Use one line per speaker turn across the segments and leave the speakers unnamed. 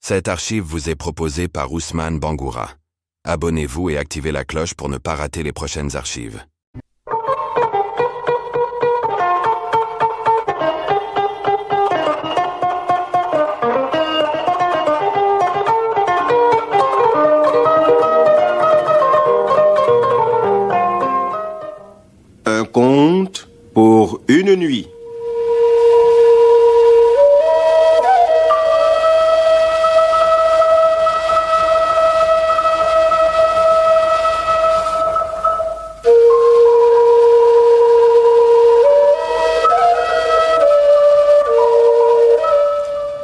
Cette archive vous est proposée par Ousmane Bangoura. Abonnez-vous et activez la cloche pour ne pas rater les prochaines archives.
Un conte pour une nuit.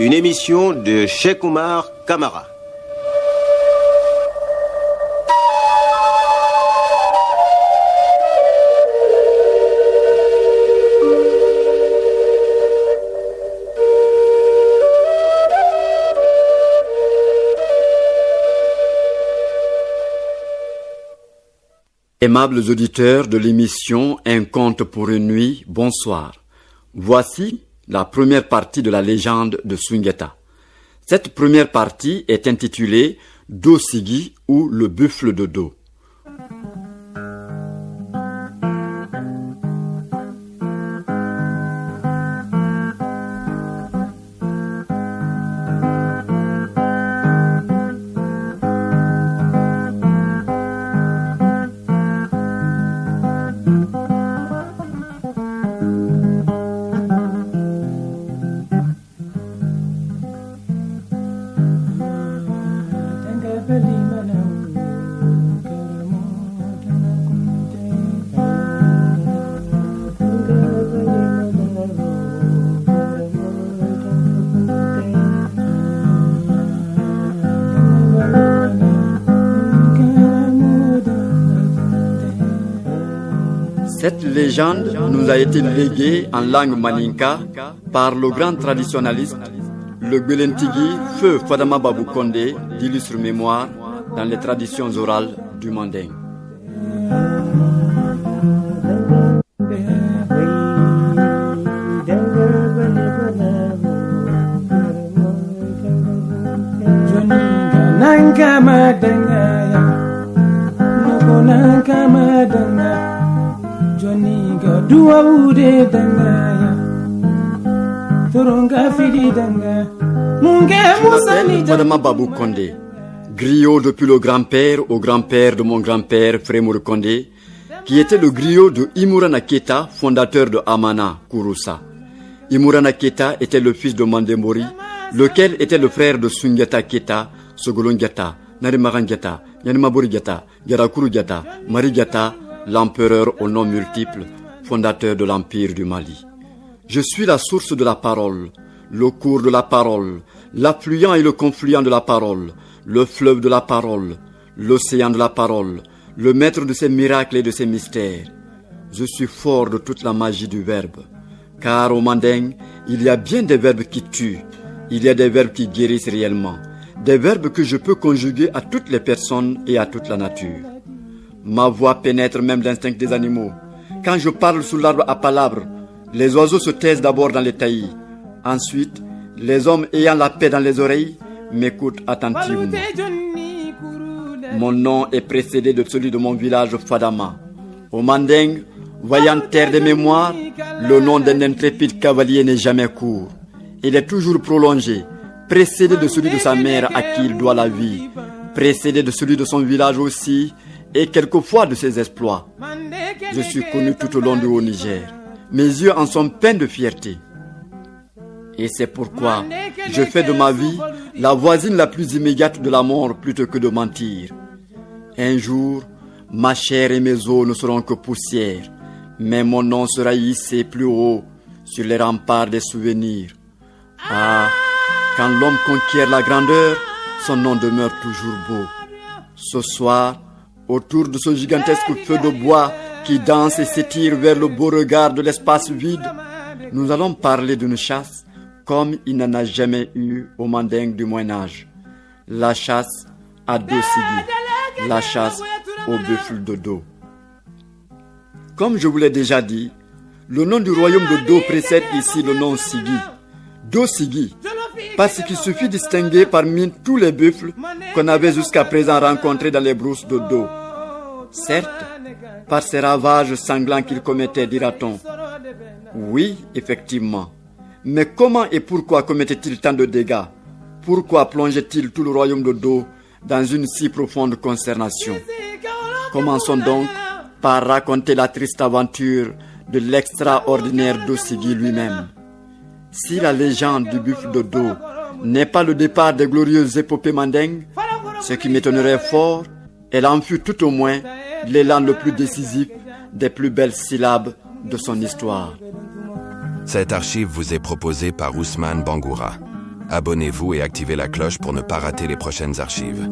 Une émission de Cheikh Oumar Kamara.
Aimables auditeurs de l'émission Un conte pour une nuit, bonsoir. Voici la première partie de la légende de Soundiata. Cette première partie est intitulée Do Sigi ou le buffle de Do. Cette légende nous a été léguée en langue maninka par le grand traditionnaliste, le Gwelentigi Feu Fadama Babou Condé, d'illustre mémoire dans les traditions orales du Manding. Fadama Babou Condé, griot depuis le grand-père au grand-père de mon grand-père Frémour Condé, qui était le griot de Imurana Keita, fondateur de Amana, Kouroussa. Imurana Keita était le fils de Mandemori, lequel était le frère de Soundiata Keita, Sogolon Diata, Narimaran Diata, Yanimabori Diata, Yarakuru Diata, Mari Diata, l'empereur aux noms multiples, fondateur de l'Empire du Mali. Je suis la source de la parole, le cours de la parole, l'affluent et le confluent de la parole, le fleuve de la parole, l'océan de la parole, le maître de ses miracles et de ses mystères. Je suis fort de toute la magie du verbe, car au Manding, il y a bien des verbes qui tuent, il y a des verbes qui guérissent réellement, des verbes que je peux conjuguer à toutes les personnes et à toute la nature. Ma voix pénètre même l'instinct des animaux. Quand je parle sous l'arbre à palabres, les oiseaux se taisent d'abord dans les taillis. Ensuite, les hommes ayant la paix dans les oreilles m'écoutent attentivement. Mon nom est précédé de celui de mon village Fadama. Au Manding, voyant terre des mémoires, le nom d'un intrépide cavalier n'est jamais court. Il est toujours prolongé, précédé de celui de sa mère à qui il doit la vie, précédé de celui de son village aussi, et quelquefois de ses exploits. Je suis connu tout au long du Haut-Niger. Mes yeux en sont pleins de fierté. Et c'est pourquoi je fais de ma vie la voisine la plus immédiate de la mort plutôt que de mentir. Un jour, ma chair et mes os ne seront que poussière, mais mon nom sera hissé plus haut sur les remparts des souvenirs. Ah, quand l'homme conquiert la grandeur, son nom demeure toujours beau. Ce soir, autour de ce gigantesque feu de bois qui danse et s'étire vers le beau regard de l'espace vide, nous allons parler d'une chasse comme il n'en a jamais eu au Manding du Moyen-Âge. La chasse à Do Sigi, la chasse au buffle de Do. Comme je vous l'ai déjà dit, le nom du royaume de Do précède ici le nom Sigi. Do Sigi, parce qu'il suffit de distinguer parmi tous les buffles qu'on avait jusqu'à présent rencontrés dans les brousses de dos. Certes, par ces ravages sanglants qu'il commettait, dira-t-on. Oui, effectivement. Mais comment et pourquoi commettait-il tant de dégâts? Pourquoi plongeait-il tout le royaume de Do dans une si profonde consternation? Commençons donc par raconter la triste aventure de l'extraordinaire Dosigi lui-même. Si la légende du buffle de Do n'est pas le départ des glorieuses épopées mandingues, ce qui m'étonnerait fort, elle en fut tout au moins l'élan le plus décisif des plus belles syllabes de son histoire.
Cette archive vous est proposée par Ousmane Bangoura. Abonnez-vous et activez la cloche pour ne pas rater les prochaines archives.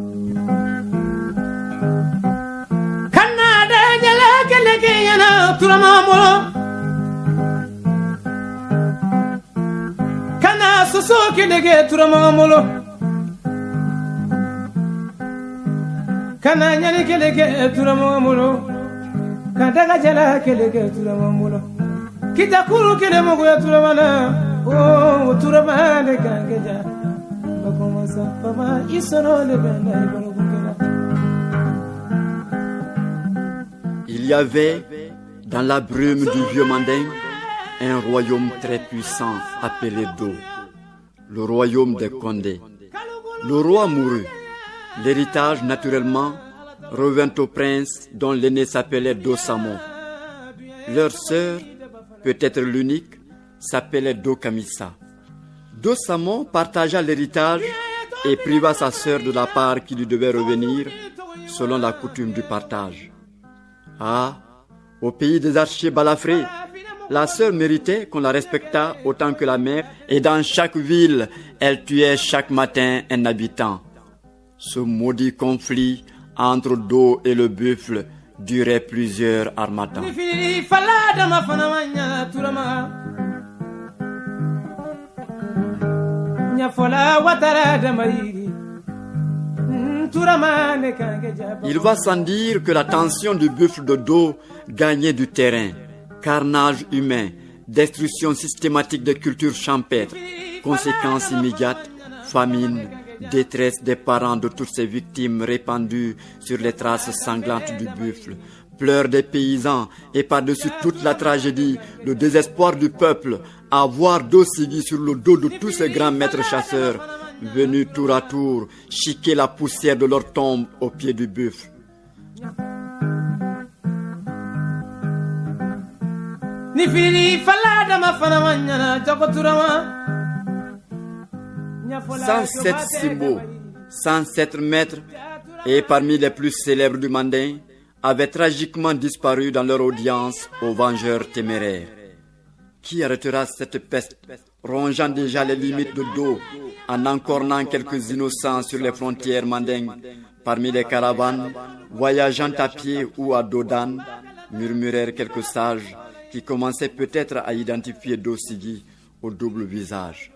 Kitakuru kele mogo ya turamana oh turamane kangeja bakoma sa pama isono le benda ibalo kungela.
Il y avait dans la brume du vieux Manding un royaume très puissant appelé Do, le royaume des Condés. Le roi mourut. L'héritage naturellement revint au prince dont l'aîné s'appelait Do Samo. Leur sœur, peut-être l'unique, s'appelait Do Kamisa. Do Samo partagea l'héritage et priva sa sœur de la part qui lui devait revenir selon la coutume du partage. Ah, au pays des archers balafrés, la sœur méritait qu'on la respectât autant que la mère, et dans chaque ville, elle tuait chaque matin un habitant. Ce maudit conflit entre Do et le buffle durait plusieurs armatans. Il va sans dire que la tension du buffle de Do gagnait du terrain. Carnage humain, destruction systématique des cultures champêtres, conséquences immédiates, famine, détresse des parents de toutes ces victimes répandues sur les traces sanglantes du buffle, pleurs des paysans et par-dessus toute la tragédie, le désespoir du peuple à voir Dosigi sur le dos de tous ces grands maîtres chasseurs venus tour à tour chiquer la poussière de leur tombe au pied du buffle. Sans 107 Simbo, 107 maîtres, et parmi les plus célèbres du Manding, avaient tragiquement disparu dans leur audience aux vengeurs téméraires. Qui arrêtera cette peste, rongeant déjà les limites de Do, en encornant quelques innocents sur les frontières mandingues, parmi les caravanes, voyageant à pied ou à dos d'âne, murmurèrent quelques sages qui commençaient peut-être à identifier Dosigi au double visage.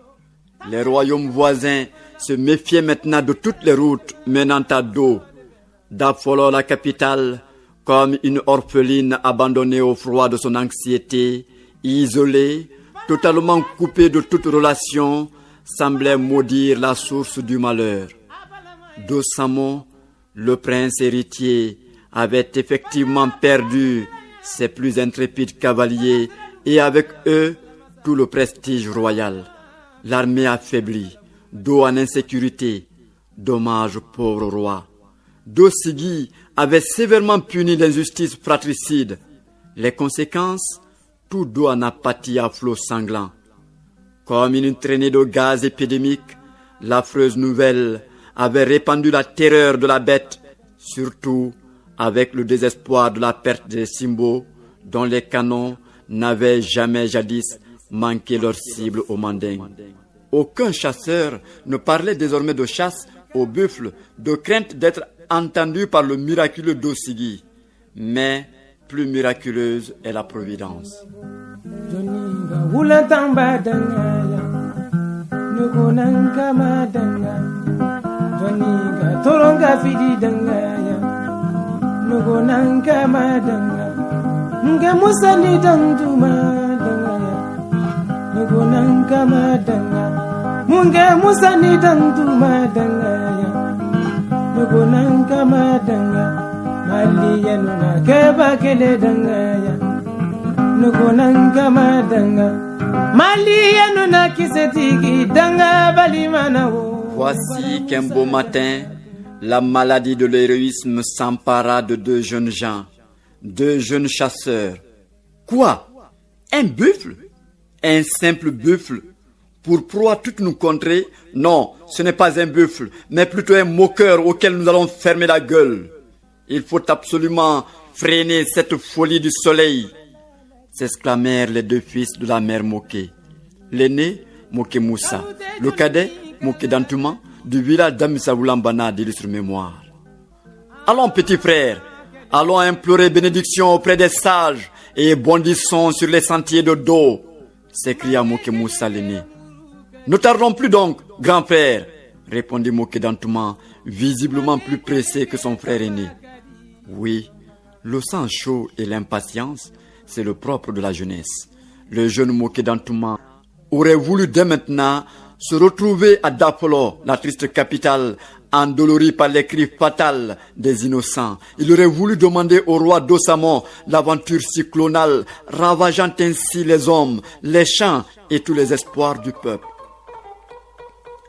Les royaumes voisins se méfiaient maintenant de toutes les routes menant à Do. D'Afolo, la capitale, comme une orpheline abandonnée au froid de son anxiété, isolée, totalement coupée de toute relation, semblait maudire la source du malheur. Do Samo, le prince héritier, avait effectivement perdu ses plus intrépides cavaliers et avec eux tout le prestige royal. L'armée affaiblie, Do en insécurité, dommage pauvre roi. Dosigi avait sévèrement puni l'injustice fratricide. Les conséquences, tout Do en a pâti à flots sanglants. Comme une traînée de gaz épidémique, l'affreuse nouvelle avait répandu la terreur de la bête, surtout avec le désespoir de la perte des Simbo, dont les canons n'avaient jamais jadis manqué leur cible au Manding. Aucun chasseur ne parlait désormais de chasse au buffle, de crainte d'être entendu par le miraculeux Dosigi. Mais plus miraculeuse est la providence.
munge musani dantuma dangaya nugunan kama danga mali yanuna keba kele dangaya nugunan kama danga mali yanuna kisetiki danga balimana wo.
Voici qu'un beau matin, la maladie de l'héroïsme s'empara de deux jeunes gens, deux jeunes chasseurs. Quoi? Un buffle? Un simple buffle? Pour proie toute nous contrer? Non, ce n'est pas un buffle, mais plutôt un moqueur auquel nous allons fermer la gueule. Il faut absolument freiner cette folie du soleil, s'exclamèrent les deux fils de la mère Moké. L'aîné, Moké Moussa, le cadet, Moké Dantouma, du village d'Amissaoulambana d'illustre mémoire. Allons, petit frère, allons implorer bénédiction auprès des sages et bondissons sur les sentiers de dos, s'écria Moké Moussa l'aîné. Ne tardons plus donc, grand frère, répondit Moké Dantouma, visiblement plus pressé que son frère aîné. Oui, le sang chaud et l'impatience, c'est le propre de la jeunesse. Le jeune Moké Dantouma aurait voulu dès maintenant se retrouver à Dafolo, la triste capitale, endolorie par les cris fatals des innocents. Il aurait voulu demander au roi d'Ossamon l'aventure cyclonale, ravageant ainsi les hommes, les champs et tous les espoirs du peuple.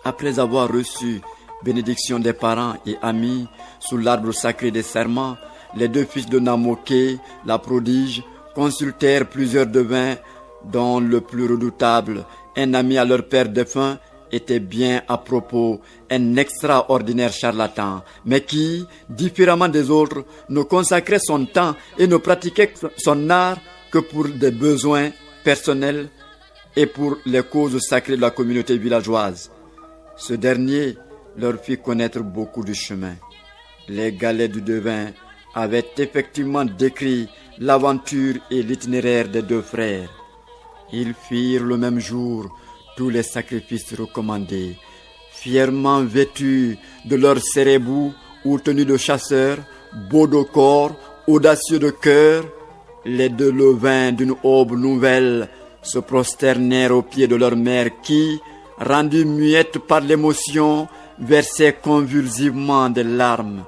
Après avoir reçu bénédiction des parents et amis sous l'arbre sacré des serments, les deux fils de Namoké, la prodige, consultèrent plusieurs devins, dont le plus redoutable, un ami à leur père défunt, était bien à propos, un extraordinaire charlatan, mais qui, différemment des autres, ne consacrait son temps et ne pratiquait son art que pour des besoins personnels et pour les causes sacrées de la communauté villageoise. Ce dernier leur fit connaître beaucoup de chemin. Les galets du devin avaient effectivement décrit l'aventure et l'itinéraire des deux frères. Ils firent le même jour tous les sacrifices recommandés, fièrement vêtus de leurs cérébous ou tenus de chasseurs, beaux de corps, audacieux de cœur. Les deux levins d'une aube nouvelle se prosternèrent aux pieds de leur mère qui, rendue muette par l'émotion, versait convulsivement des larmes.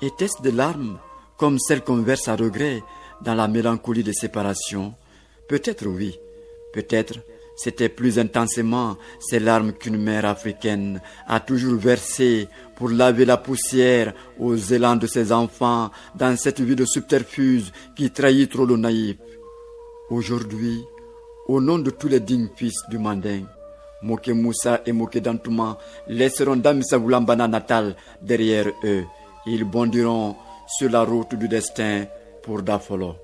Étaient-ce des larmes comme celles qu'on verse à regret dans la mélancolie des séparations? Peut-être oui, peut-être c'était plus intensément ces larmes qu'une mère africaine a toujours versées pour laver la poussière aux élans de ses enfants dans cette vie de subterfuge qui trahit trop le naïf. Aujourd'hui, au nom de tous les dignes fils du Manding, Moké Moussa et Moké Dantouma laisseront Damisaoulambana natal derrière eux. Ils bondiront sur la route du destin pour Dafolo.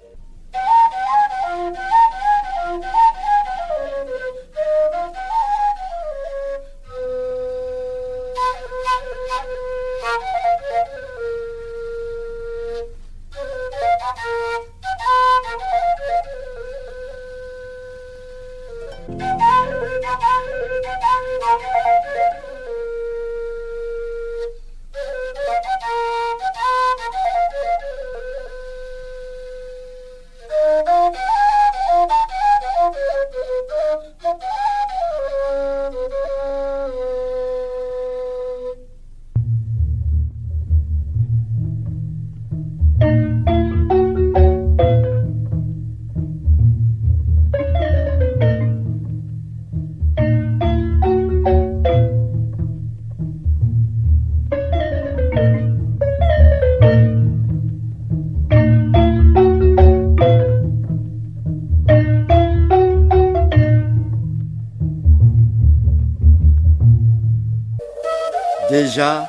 Déjà,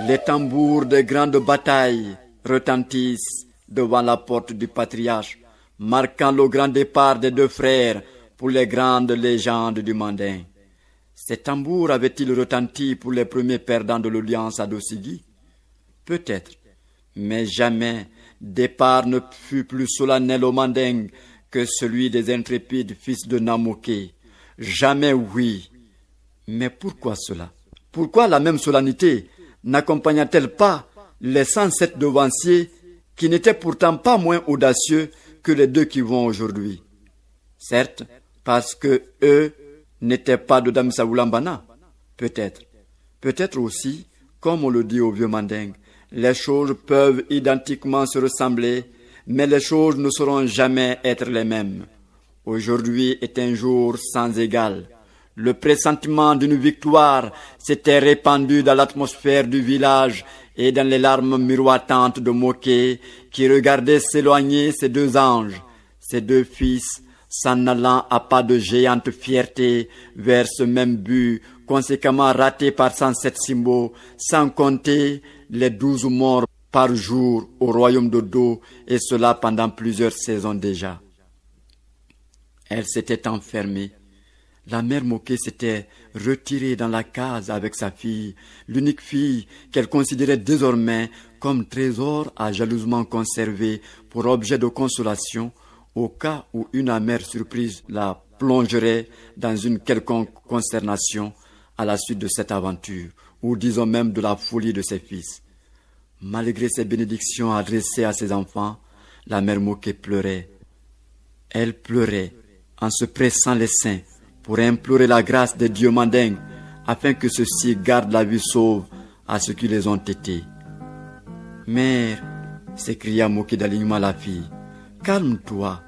les tambours des grandes batailles retentissent devant la porte du patriarche, marquant le grand départ des deux frères pour les grandes légendes du Manding. Ces tambours avaient-ils retenti pour les premiers perdants de l'audience à Dossigui? Peut-être, mais jamais départ ne fut plus solennel au Manding que celui des intrépides fils de Namoké. Jamais oui. Mais pourquoi cela? Pourquoi la même solennité n'accompagna-t-elle pas les 107 devanciers qui n'étaient pourtant pas moins audacieux que les deux qui vont aujourd'hui? Certes, parce que eux n'étaient pas de Damisaoulambana, Peut-être aussi, comme on le dit au vieux Manding, les choses peuvent identiquement se ressembler, mais les choses ne sauront jamais être les mêmes. Aujourd'hui est un jour sans égal. Le pressentiment d'une victoire s'était répandu dans l'atmosphère du village et dans les larmes miroitantes de Moké qui regardait s'éloigner ces deux anges, ces deux fils, s'en allant à pas de géante fierté vers ce même but, conséquemment raté par 107 Simbo, sans compter les 12 morts par jour au royaume de Do, et cela pendant plusieurs saisons déjà. Elle s'était enfermée. La mère Moké s'était retirée dans la case avec sa fille, l'unique fille qu'elle considérait désormais comme trésor à jalousement conserver pour objet de consolation au cas où une amère surprise la plongerait dans une quelconque consternation à la suite de cette aventure, ou disons même de la folie de ses fils. Malgré ses bénédictions adressées à ses enfants, la mère Moké pleurait. Elle pleurait en se pressant les seins pour implorer la grâce des dieux mandingues afin que ceux-ci gardent la vie sauve à ceux qui les ont été. « Mère, s'écria Moké d'alignement la fille, calme-toi,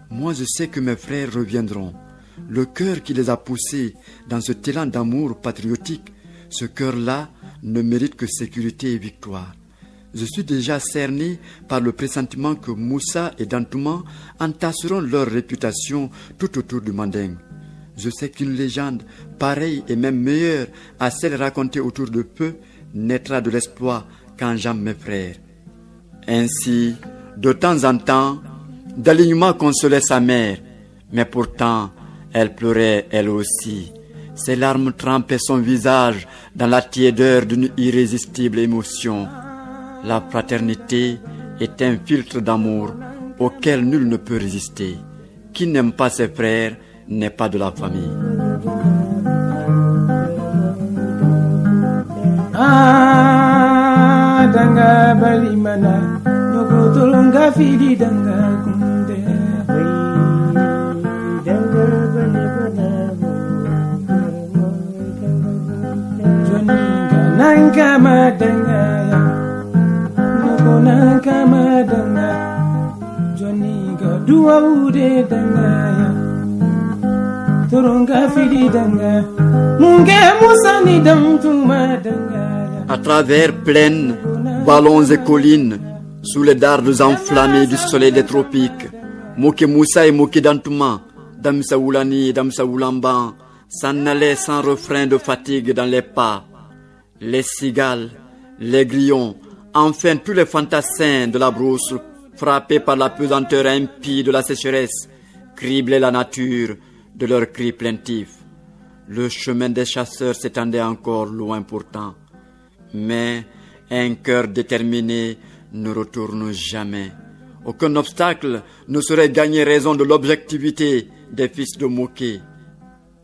moi je sais que mes frères reviendront. Le cœur qui les a poussés dans ce élan d'amour patriotique, ce cœur-là ne mérite que sécurité et victoire. Je suis déjà cerné par le pressentiment que Moussa et Dantouma entasseront leur réputation tout autour du Manding. Je sais qu'une légende pareille et même meilleure à celle racontée autour de peu naîtra de l'exploit qu'enjambent mes frères. » Ainsi, de temps en temps, Dalignement consolait sa mère, mais pourtant, elle pleurait elle aussi. Ses larmes trempaient son visage dans la tiédeur d'une irrésistible émotion. La fraternité est un filtre d'amour auquel nul ne peut résister. Qui n'aime pas ses frères n'est pas de la famille.
Danga balimana, nogo tolonga fidi danga kunde. Danga balimana, Joninga nanka madanga ya, nogo nanka madanga. Joninga dua ude danga ya, tolonga fidi danga, munge musani dangtuma danga.
À travers plaines, vallons et collines, sous les dardes enflammés du soleil des tropiques, Moké Moussa et Moké Dantouma, Damsa Oulani et Damsa Oulamban, s'en allaient sans refrain de fatigue dans les pas. Les cigales, les grillons, enfin tous les fantassins de la brousse, frappés par la pesanteur impie de la sécheresse, criblaient la nature de leurs cris plaintifs. Le chemin des chasseurs s'étendait encore loin pourtant. Mais un cœur déterminé ne retourne jamais. Aucun obstacle ne saurait gagner raison de l'objectivité des fils de Moké.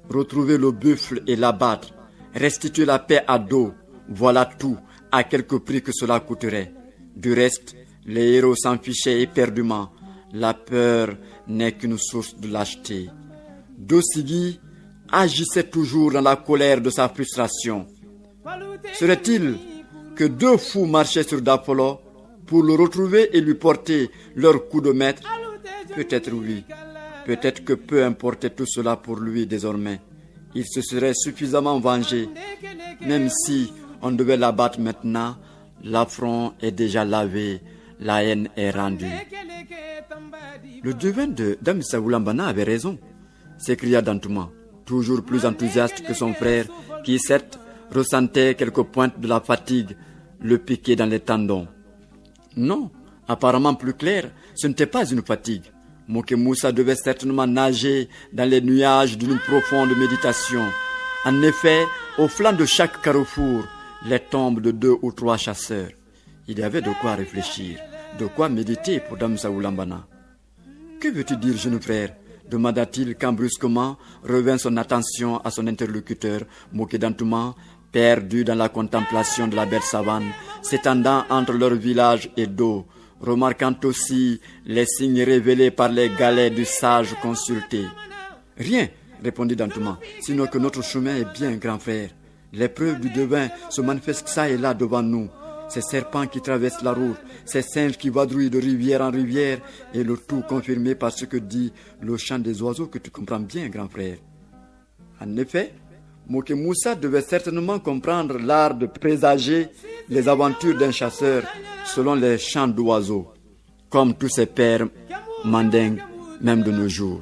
Retrouver le buffle et l'abattre, restituer la paix à Do, voilà tout, à quelque prix que cela coûterait. Du reste, les héros s'en fichaient éperdument. La peur n'est qu'une source de lâcheté. Do Sigui agissait toujours dans la colère de sa frustration. Serait-il que deux fous marchaient sur Dapolo pour le retrouver et lui porter leur coup de maître? Peut-être oui. Peut-être que peu importait tout cela pour lui désormais. Il se serait suffisamment vengé. Même si on devait l'abattre maintenant, l'affront est déjà lavé, la haine est rendue. Le devin de Damsa Oulambana avait raison, s'écria Dantouma, toujours plus enthousiaste que son frère, qui certes ressentait quelques pointes de la fatigue le piquer dans les tendons. Non, apparemment plus clair, ce n'était pas une fatigue. Moké Moussa devait certainement nager dans les nuages d'une profonde méditation. En effet, au flanc de chaque carrefour, les tombes de 2 ou 3 chasseurs. Il y avait de quoi réfléchir, de quoi méditer pour Damsa Oulambana. « Que veux-tu dire, jeune frère ?» demanda-t-il quand brusquement revint son attention à son interlocuteur, Moké Dantouma, perdu dans la contemplation de la belle savane, s'étendant entre leur village et Do, remarquant aussi les signes révélés par les galets du sage consulté. « Rien, répondit Dantouma, sinon que notre chemin est bien, grand frère. L'épreuve du devin se manifeste ça et là devant nous. Ces serpents qui traversent la route, ces singes qui vadrouillent de rivière en rivière, et le tout confirmé par ce que dit le chant des oiseaux que tu comprends bien, grand frère. En effet, Moké Moussa devait certainement comprendre l'art de présager les aventures d'un chasseur selon les chants d'oiseaux, comme tous ses pères mandingues, même de nos jours.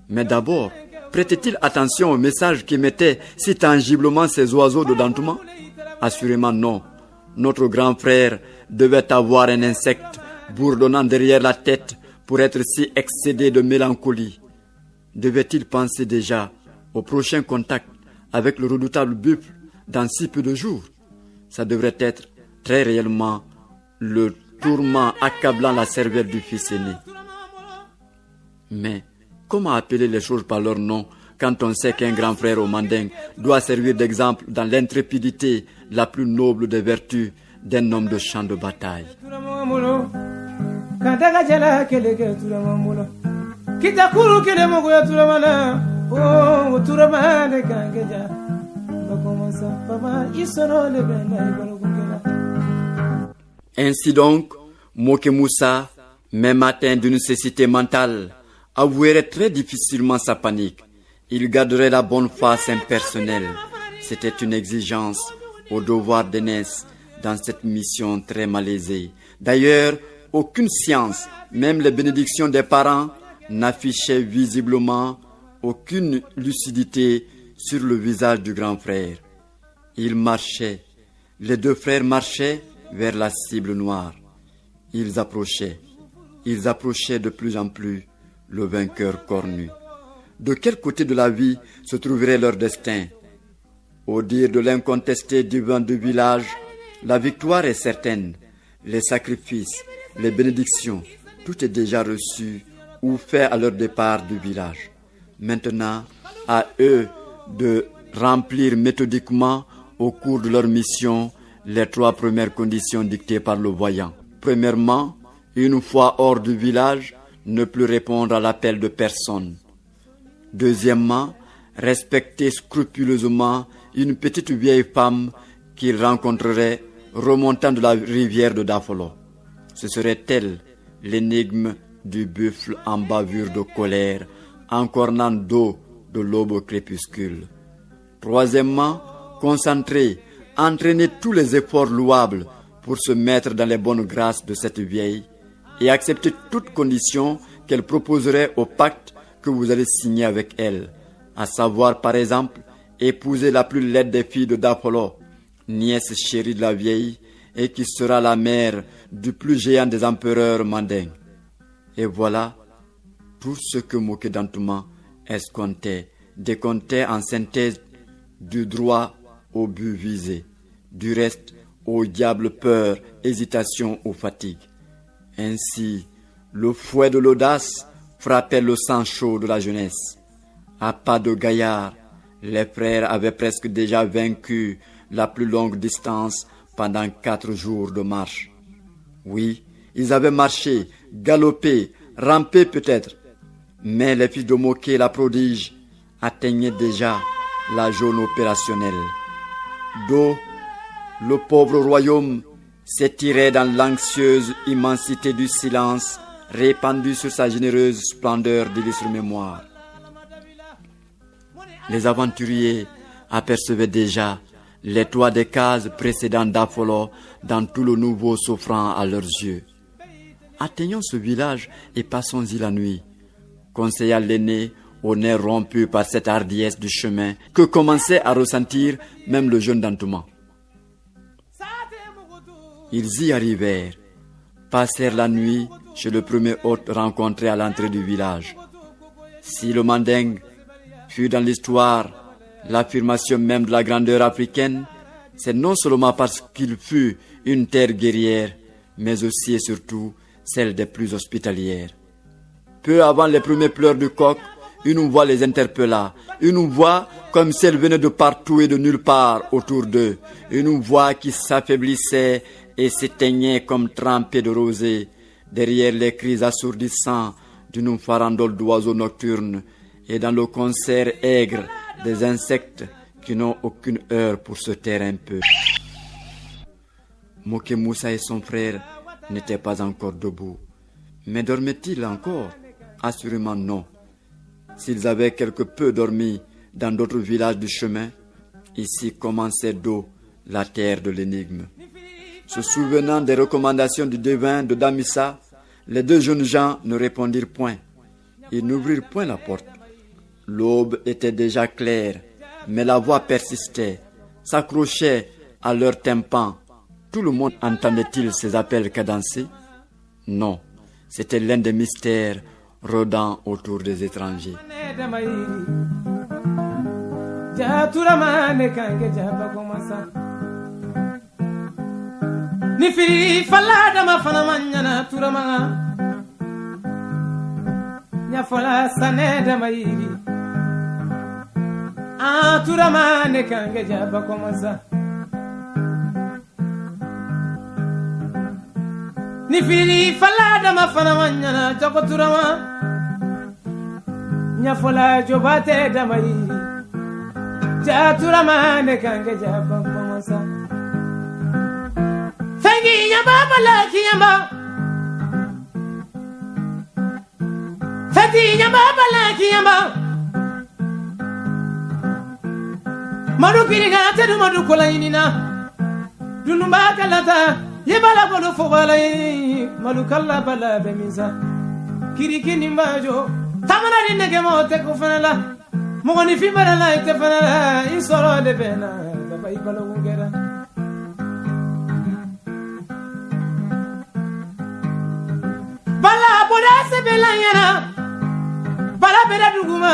Mais d'abord, prêtait-il attention au message qu'émettaient si tangiblement ces oiseaux de Dantouma? Assurément non. Notre grand frère devait avoir un insecte bourdonnant derrière la tête pour être si excédé de mélancolie. Devait-il penser déjà au prochain contact avec le redoutable buffle dans si peu de jours? Ça devrait être très réellement le tourment accablant la cervelle du fils aîné. Mais comment appeler les choses par leur nom quand on sait qu'un grand frère au mandingue doit servir d'exemple dans l'intrépidité la plus noble des vertus d'un homme de champ de bataille? Ainsi donc, Moké Moussa, même atteint d'une cécité mentale, avouerait très difficilement sa panique. Il garderait la bonne face impersonnelle. C'était une exigence au devoir d'aînesse dans cette mission très malaisée. D'ailleurs, aucune science, même les bénédictions des parents, n'affichait visiblement aucune lucidité sur le visage du grand frère. Il marchait. Les deux frères marchaient vers la cible noire. Ils approchaient de plus en plus le vainqueur cornu. De quel côté de la vie se trouverait leur destin? Au dire de l'incontesté divin du village, la victoire est certaine. Les sacrifices, les bénédictions, tout est déjà reçu ou fait à leur départ du village. Maintenant, à eux de remplir méthodiquement au cours de leur mission les 3 premières conditions dictées par le voyant. Premièrement, une fois hors du village, ne plus répondre à l'appel de personne. Deuxièmement, respecter scrupuleusement une petite vieille femme qu'il rencontrerait remontant de la rivière de Dafolo. Ce serait elle l'énigme du buffle en bavure de colère, encornant d'eau de l'aube au crépuscule. Troisièmement, concentrer, entraîner tous les efforts louables pour se mettre dans les bonnes grâces de cette vieille et accepter toutes conditions qu'elle proposerait au pacte que vous allez signer avec elle, à savoir par exemple épouser la plus laide des filles de Dafolo, nièce chérie de la vieille, et qui sera la mère du plus géant des empereurs mandingues. Et voilà tout ce que Moké Dantouma escomptait, décomptait en synthèse du droit au but visé, du reste au diable peur, hésitation ou fatigue. Ainsi, le fouet de l'audace frappait le sang chaud de la jeunesse. À pas de gaillard, les frères avaient presque déjà vaincu la plus longue distance pendant 4 jours de marche. Oui, ils avaient marché, galopé, rampé peut-être, mais les fils de Moké, la prodige, atteignaient déjà la zone opérationnelle. D'où le pauvre royaume s'étirait dans l'anxieuse immensité du silence répandu sur sa généreuse splendeur d'illustre mémoire. Les aventuriers apercevaient déjà les toits des cases précédant Dafolo dans tout le nouveau s'offrant à leurs yeux. Atteignons ce village et passons-y la nuit, conseilla l'aîné au nez rompu par cette hardiesse du chemin que commençait à ressentir même le jeune Dantouma. Ils y arrivèrent, passèrent la nuit chez le premier hôte rencontré à l'entrée du village. Si le mandingue fut dans l'histoire l'affirmation même de la grandeur africaine, c'est non seulement parce qu'il fut une terre guerrière, mais aussi et surtout celle des plus hospitalières. Peu avant les premiers pleurs du coq, une voix les interpella, une voix comme si elle venait de partout et de nulle part autour d'eux, une voix qui s'affaiblissait et s'éteignait comme trempée de rosée, derrière les cris assourdissants d'une farandole d'oiseaux nocturnes et dans le concert aigre des insectes qui n'ont aucune heure pour se taire un peu. Moké Moussa et son frère n'étaient pas encore debout. Mais dormaient-ils encore? Assurément non. S'ils avaient quelque peu dormi dans d'autres villages du chemin, ici commençait d'eau la terre de l'énigme. Se souvenant des recommandations du devin de Damissa, les deux jeunes gens ne répondirent point. Ils n'ouvrirent point la porte. L'aube était déjà claire, mais la voix persistait, s'accrochait à leur tympan. Tout le monde entendait-il ces appels cadencés? Non, c'était l'un des mystères rôdant autour des étrangers.
Nifiri fala dama fana manyana turama nya fala sane dama yiri turama ne kange jaba komansa Nifiri fala dama fana manyana jago turama nya fala jobate dama yiri ja turama ne kange jaba komansa Fengi yamba bala kiyamba Fati yamba bala kiyamba Madu kiriga tedu madu kola inina Dunumba kalata Yebala bolo fobala Madu kalla bala bemiza Kiriki nimbajo Tamana dinege mote kufanala Mogoni fimbara la ite fanala Insoro de pena Baba ibalo ungera Bala boda se belayana Bala beda duguma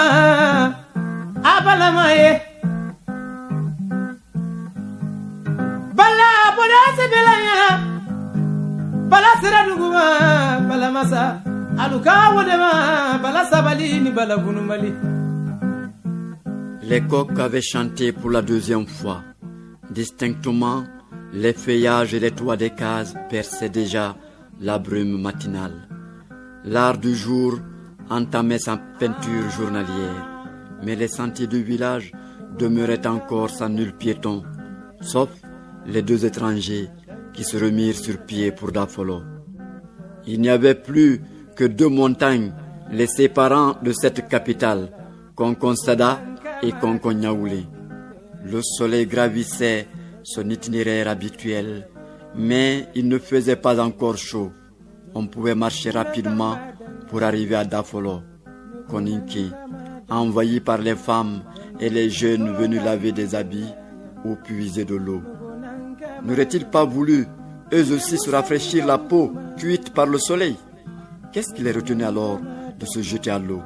Abala maye Bala boda se belayana Bala sera duguma Bala masa Aluka wadema Bala sabali ni bala bunumali.
Les coqs avaient chanté pour la deuxième fois. Distinctement, les feuillages et les toits des cases perçaient déjà la brume matinale. L'art du jour entamait sa peinture journalière, mais les sentiers du village demeuraient encore sans nul piéton, sauf les deux étrangers qui se remirent sur pied pour Dafolo. Il n'y avait plus que 2 montagnes les séparant de cette capitale, Konkonsada et Konkognaoulé. Le soleil gravissait son itinéraire habituel, mais il ne faisait pas encore chaud. On pouvait marcher rapidement pour arriver à Dafolo, Koninké, envahi par les femmes et les jeunes venus laver des habits ou puiser de l'eau. N'auraient-ils pas voulu, eux aussi, se rafraîchir la peau cuite par le soleil? Qu'est-ce qui les retenait alors de se jeter à l'eau?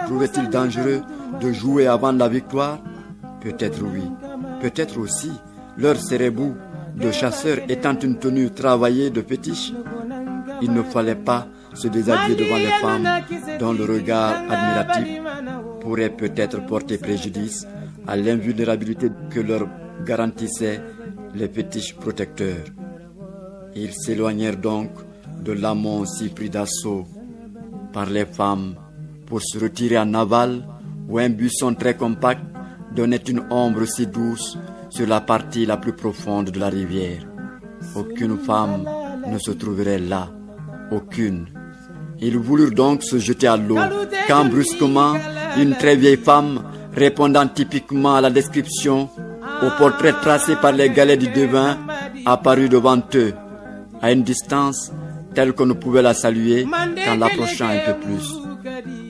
Trouvaient-ils dangereux de jouer avant la victoire? Peut-être oui, peut-être aussi leur cérébou de chasseurs étant une tenue travaillée de fétiche. Il ne fallait pas se déshabiller devant les femmes dont le regard admiratif pourrait peut-être porter préjudice à l'invulnérabilité que leur garantissaient les fétiches protecteurs. Ils s'éloignèrent donc de l'amont si pris d'assaut par les femmes pour se retirer en aval où un buisson très compact donnait une ombre si douce sur la partie la plus profonde de la rivière. Aucune femme ne se trouverait là. Aucune. Ils voulurent donc se jeter à l'eau, quand brusquement, une très vieille femme, répondant typiquement à la description, au portrait tracé par les galets du devin, apparut devant eux, à une distance telle qu'on ne pouvait la saluer qu'en l'approchant un peu plus.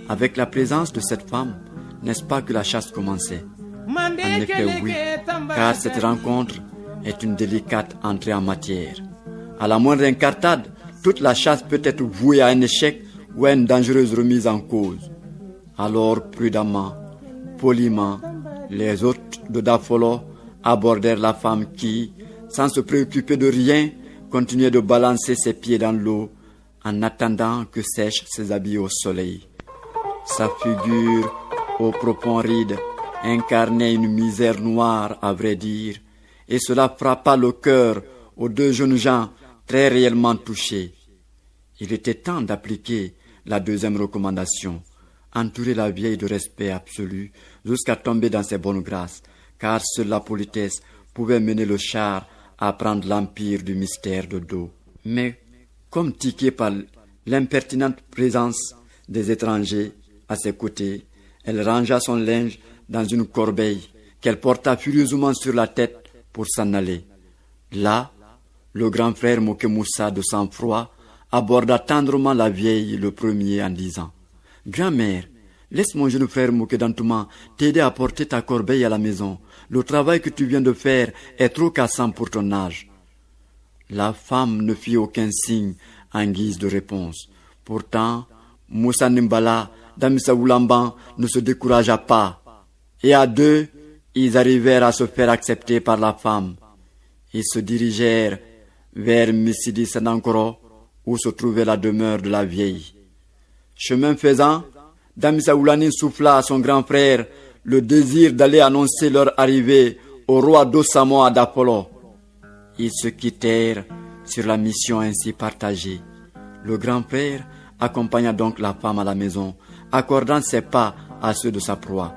Avec la présence de cette femme, n'est-ce pas que la chasse commençait? En effet, oui, car cette rencontre est une délicate entrée en matière. À la moindre incartade, toute la chasse peut être vouée à un échec ou à une dangereuse remise en cause. Alors, prudemment, poliment, les hôtes de Dafolo abordèrent la femme qui, sans se préoccuper de rien, continuait de balancer ses pieds dans l'eau en attendant que sèchent ses habits au soleil. Sa figure, aux propos rides, incarnait une misère noire, à vrai dire, et cela frappa le cœur aux 2 jeunes gens très réellement touchés. Il était temps d'appliquer la 2e recommandation, entourer la vieille de respect absolu jusqu'à tomber dans ses bonnes grâces, car seule la politesse pouvait mener le char à prendre l'empire du mystère de Do. Mais, comme tiquée par l'impertinente présence des étrangers à ses côtés, elle rangea son linge dans une corbeille qu'elle porta furieusement sur la tête pour s'en aller. Là, le grand frère Mokemoussa de sang-froid aborda tendrement la vieille le premier en disant « Grand-mère, laisse mon jeune frère Mokedantouma t'aider à porter ta corbeille à la maison. Le travail que tu viens de faire est trop cassant pour ton âge. » La femme ne fit aucun signe en guise de réponse. Pourtant, Moussa Nimbala d'Amissa Oulamban ne se découragea pas. Et à deux, ils arrivèrent à se faire accepter par la femme. Ils se dirigèrent vers Missidi Sanankoro, où se trouvait la demeure de la vieille. Chemin faisant, Damissa Oulani souffla à son grand frère le désir d'aller annoncer leur arrivée au roi d'Osamo d'Apollo. Ils se quittèrent sur la mission ainsi partagée. Le grand frère accompagna donc la femme à la maison, accordant ses pas à ceux de sa proie.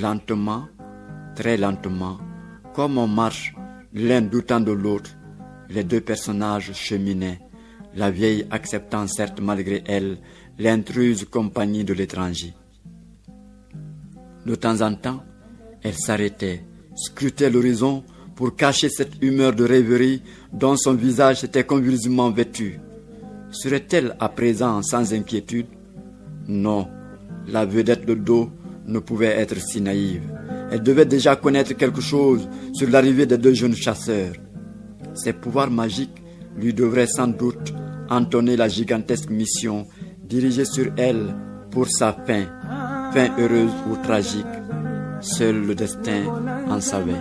Lentement, très lentement, comme on marche l'un doutant de l'autre, les deux personnages cheminaient, la vieille acceptant certes malgré elle l'intruse compagnie de l'étranger. De temps en temps, elle s'arrêtait, scrutait l'horizon pour cacher cette humeur de rêverie dont son visage s'était convulsivement vêtu. Serait-elle à présent sans inquiétude? Non, la vedette de Do ne pouvait être si naïve. Elle devait déjà connaître quelque chose sur l'arrivée des deux jeunes chasseurs. Ses pouvoirs magiques lui devraient sans doute entonner la gigantesque mission dirigée sur elle pour sa fin heureuse ou tragique. Seul le destin en savait.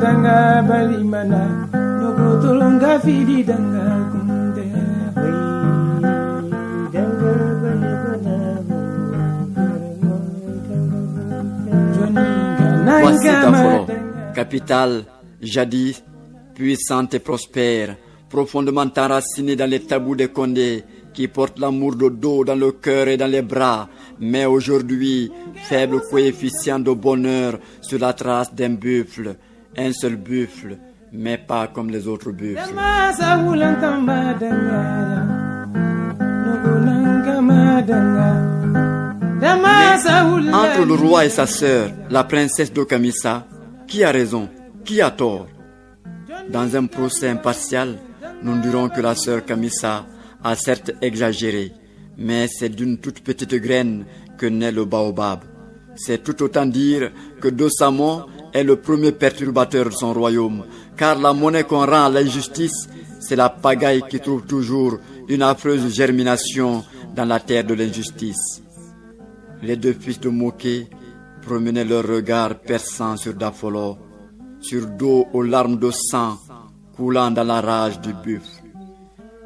Danga balimana nogo tolonga fidi danga kunde
Voici Dafolo, capitale jadis puissante et prospère, profondément enracinée dans les tabous des Condés, qui porte l'amour de Do dans le cœur et dans les bras, mais aujourd'hui, faible coefficient de bonheur sur la trace d'un buffle, un seul buffle, mais pas comme les autres buffles. Entre le roi et sa sœur, la princesse d'Okamissa, qui a raison, qui a tort? Dans un procès impartial, nous dirons que la sœur Kamissa a certes exagéré, mais c'est d'une toute petite graine que naît le baobab. C'est tout autant dire que Dosamo est le premier perturbateur de son royaume, car la monnaie qu'on rend à l'injustice, c'est la pagaille qui trouve toujours une affreuse germination dans la terre de l'injustice. Les deux fils de Moké promenaient leur regard perçant sur Dafolo, sur Do aux larmes de sang coulant dans la rage du buffle.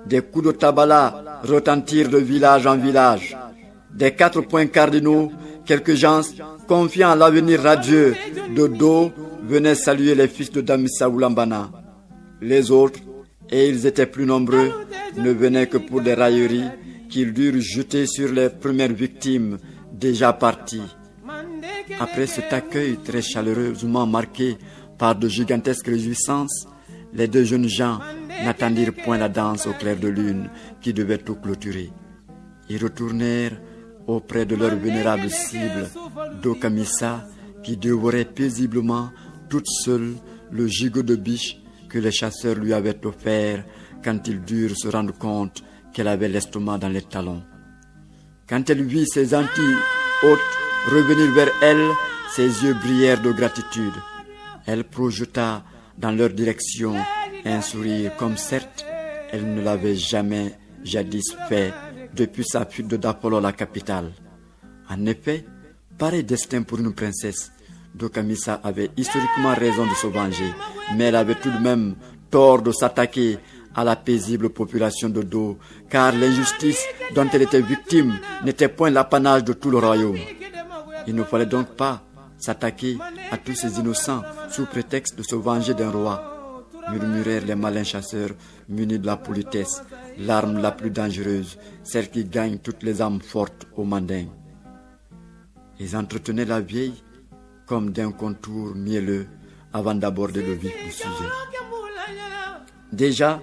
Des coups de tabala retentirent de village en village. Des 4 points cardinaux, quelques gens, confiants à l'avenir radieux de Do, venaient saluer les fils de Damissa Oulambana. Les autres, et ils étaient plus nombreux, ne venaient que pour des railleries qu'ils durent jeter sur les premières victimes déjà parties. Après cet accueil très chaleureusement marqué par de gigantesques réjouissances, les deux jeunes gens n'attendirent point la danse au clair de lune qui devait tout clôturer. Ils retournèrent auprès de leur vénérable cible, d'Okamissa, qui dévorait paisiblement toute seule le gigot de biche que les chasseurs lui avaient offert quand ils durent se rendre compte qu'elle avait l'estomac dans les talons. Quand elle vit ses anti-hôtes revenir vers elle, ses yeux brillèrent de gratitude. Elle projeta dans leur direction un sourire comme certes elle ne l'avait jamais jadis fait depuis sa fuite de Dapolo, la capitale. En effet, pareil destin pour une princesse. Dokamissa avait historiquement raison de se venger, mais elle avait tout de même tort de s'attaquer à la paisible population de Do, car l'injustice dont elle était victime n'était point l'apanage de tout le royaume. Il ne fallait donc pas s'attaquer à tous ces innocents sous prétexte de se venger d'un roi. murmurèrent les malins chasseurs munis de la politesse, l'arme la plus dangereuse, celle qui gagne toutes les âmes fortes aux Mandingues. Ils entretenaient la vieille comme d'un contour mielleux avant d'aborder le vif du sujet. Déjà,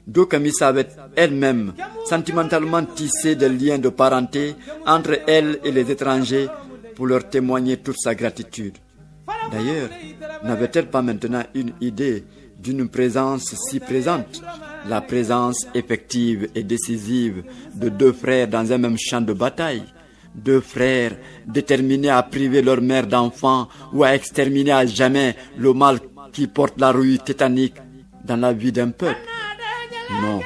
Do Kamisa avait elle-même sentimentalement tissé des liens de parenté entre elle et les étrangers pour leur témoigner toute sa gratitude. D'ailleurs, n'avait-elle pas maintenant une idée d'une présence si présente, la présence effective et décisive de deux frères dans un même champ de bataille, deux frères déterminés à priver leur mère d'enfants ou à exterminer à jamais le mal qui porte la rouille tétanique dans la vie d'un peuple? Non,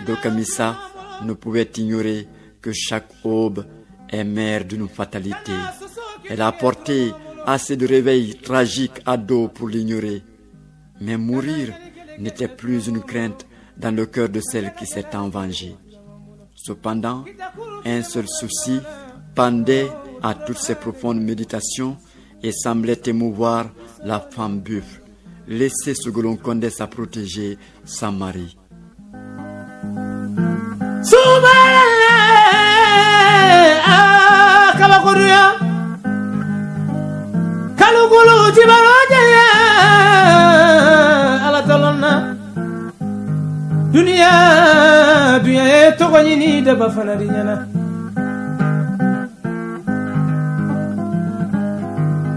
Do Kamisa ne pouvait ignorer que chaque aube est mère d'une fatalité. Elle a apporté assez de réveil tragique à Do pour l'ignorer. Mais mourir n'était plus une crainte dans le cœur de celle qui s'est en vengée. Cependant, un seul souci pendait à toutes ces profondes méditations et semblait émouvoir la femme buffle. Laisser Sogolon Condé sa protégée, sa mari.
Dunia e togoni ni de bafana dinyana.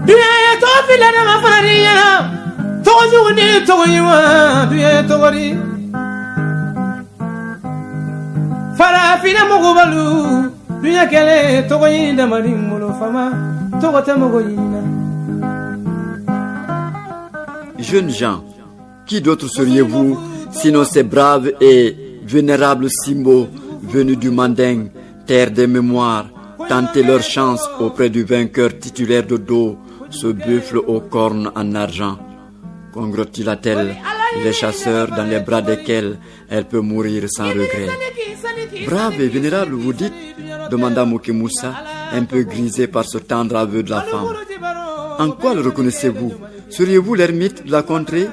Dunia e to fila de bafana dinyana. Togo ni togo wa dunia e togori. Fara fina mogo balu. Dunia kele togoni de marimulo fama. Togo te mogo yina.
Jeunes gens, qui d'autre seriez-vous sinon ces braves et vénérables Simbo venus du Manding, terre des mémoires, tenter leur chance auprès du vainqueur titulaire de Do, ce buffle aux cornes en argent? Congrotula-t-elle les chasseurs dans les bras desquels elle peut mourir sans regret? Brave et vénérable, vous dites? Demanda Mokemoussa, un peu grisé par ce tendre aveu de la femme. En quoi le reconnaissez-vous? Seriez-vous l'ermite de la contrée?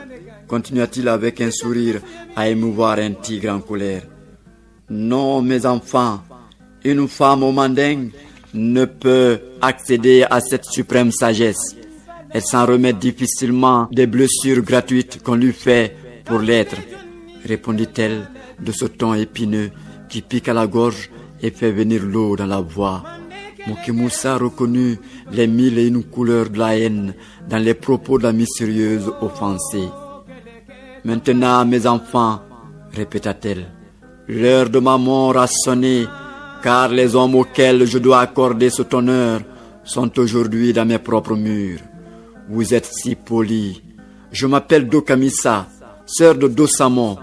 Continua-t-il avec un sourire à émouvoir un tigre en colère. Non, mes enfants, une femme au Manding ne peut accéder à cette suprême sagesse. Elle s'en remet difficilement des blessures gratuites qu'on lui fait pour l'être, répondit-elle de ce ton épineux qui pique à la gorge et fait venir l'eau dans la voix. Mokemoussa reconnut les mille et une couleurs de la haine dans les propos de la mystérieuse offensée. Maintenant, mes enfants, répéta-t-elle, l'heure de ma mort a sonné, car les hommes auxquels je dois accorder cet honneur sont aujourd'hui dans mes propres murs. Vous êtes si polis. Je m'appelle Do Kamisa, sœur de Do Samon.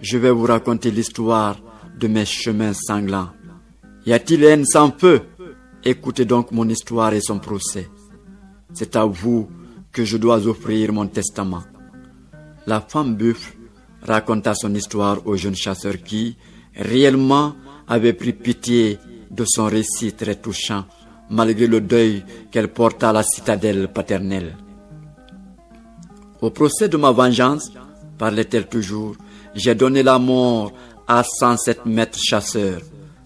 Je vais vous raconter l'histoire de mes chemins sanglants. Y a-t-il haine sans feu? Écoutez donc mon histoire et son procès. C'est à vous que je dois offrir mon testament. La femme buffle raconta son histoire au jeune chasseur qui, réellement, avait pris pitié de son récit très touchant, malgré le deuil qu'elle porta à la citadelle paternelle. Au procès de ma vengeance, parlait-elle toujours, j'ai donné la mort à 107 maîtres chasseurs.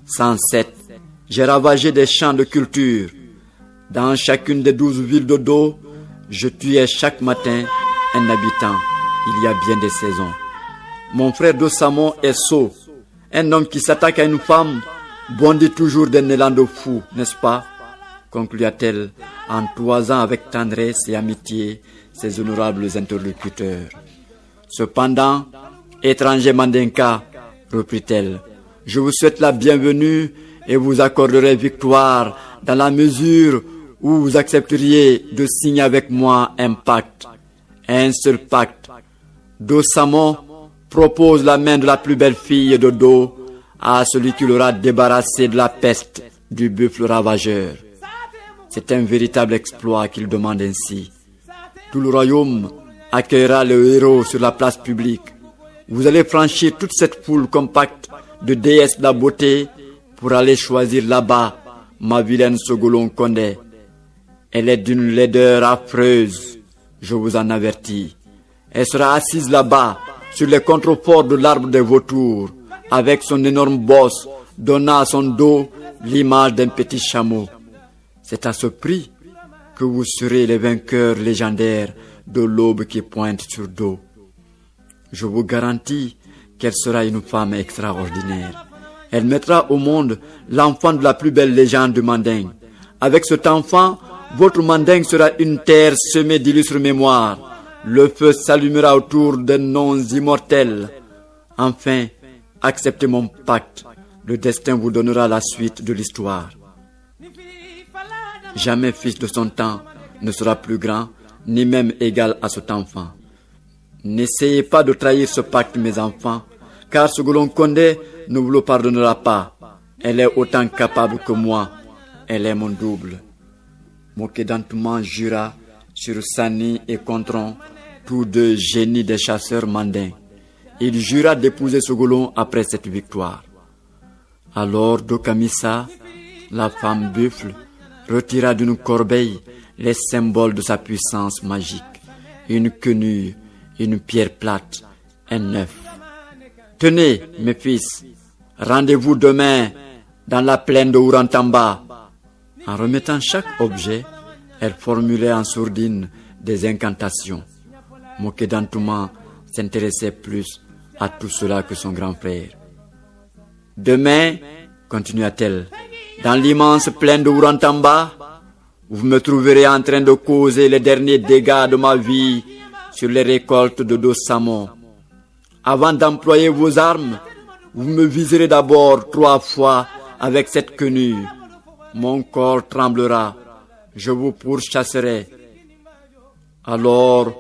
107, j'ai ravagé des champs de culture. Dans chacune des 12 villes de Do, je tuais chaque matin un habitant. Il y a bien des saisons. Mon frère Do Samon est sot. Un homme qui s'attaque à une femme bondit toujours d'un élan de fou, n'est-ce pas? Conclua-t-elle en toisant avec tendresse et amitié ses honorables interlocuteurs. Cependant, étranger Mandinka, reprit-elle, je vous souhaite la bienvenue et vous accorderai victoire dans la mesure où vous accepteriez de signer avec moi un pacte. Un seul pacte. Do Samon propose la main de la plus belle fille de Do à celui qui l'aura débarrassé de la peste du buffle ravageur. C'est un véritable exploit qu'il demande ainsi. Tout le royaume accueillera le héros sur la place publique. Vous allez franchir toute cette foule compacte de déesses de la beauté pour aller choisir là-bas ma vilaine Sogolon Condé. Elle est d'une laideur affreuse, je vous en avertis. Elle sera assise là-bas, sur les contreforts de l'arbre des vautours, avec son énorme bosse donnant à son dos l'image d'un petit chameau. C'est à ce prix que vous serez les vainqueurs légendaires de l'aube qui pointe sur dos. Je vous garantis qu'elle sera une femme extraordinaire. Elle mettra au monde l'enfant de la plus belle légende du Manding. Avec cet enfant, votre Manding sera une terre semée d'illustres mémoires. Le feu s'allumera autour de noms immortels. Enfin, acceptez mon pacte. Le destin vous donnera la suite de l'histoire. Jamais fils de son temps ne sera plus grand, ni même égal à cet enfant. N'essayez pas de trahir ce pacte, mes enfants, car Sogolon Condé ne vous le pardonnera pas. Elle est autant capable que moi. Elle est mon double. Mokédantouma jura sur Sani et Contron, tous deux génies des chasseurs mandins. Il jura d'épouser Sogolon après cette victoire. Alors Dokamissa, la femme buffle, retira d'une corbeille les symboles de sa puissance magique. Une quenouille, une pierre plate, un œuf. Tenez, mes fils, rendez-vous demain dans la plaine de Ourantamba. En remettant chaque objet, elle formulait en sourdine des incantations. Mokédantouma s'intéressait plus à tout cela que son grand frère. Demain, continua-t-elle, dans l'immense plaine de Ourantamba, vous me trouverez en train de causer les derniers dégâts de ma vie sur les récoltes de Dossamo. Avant d'employer vos armes, vous me viserez d'abord 3 fois avec cette quenouille. Mon corps tremblera, je vous pourchasserai. Alors,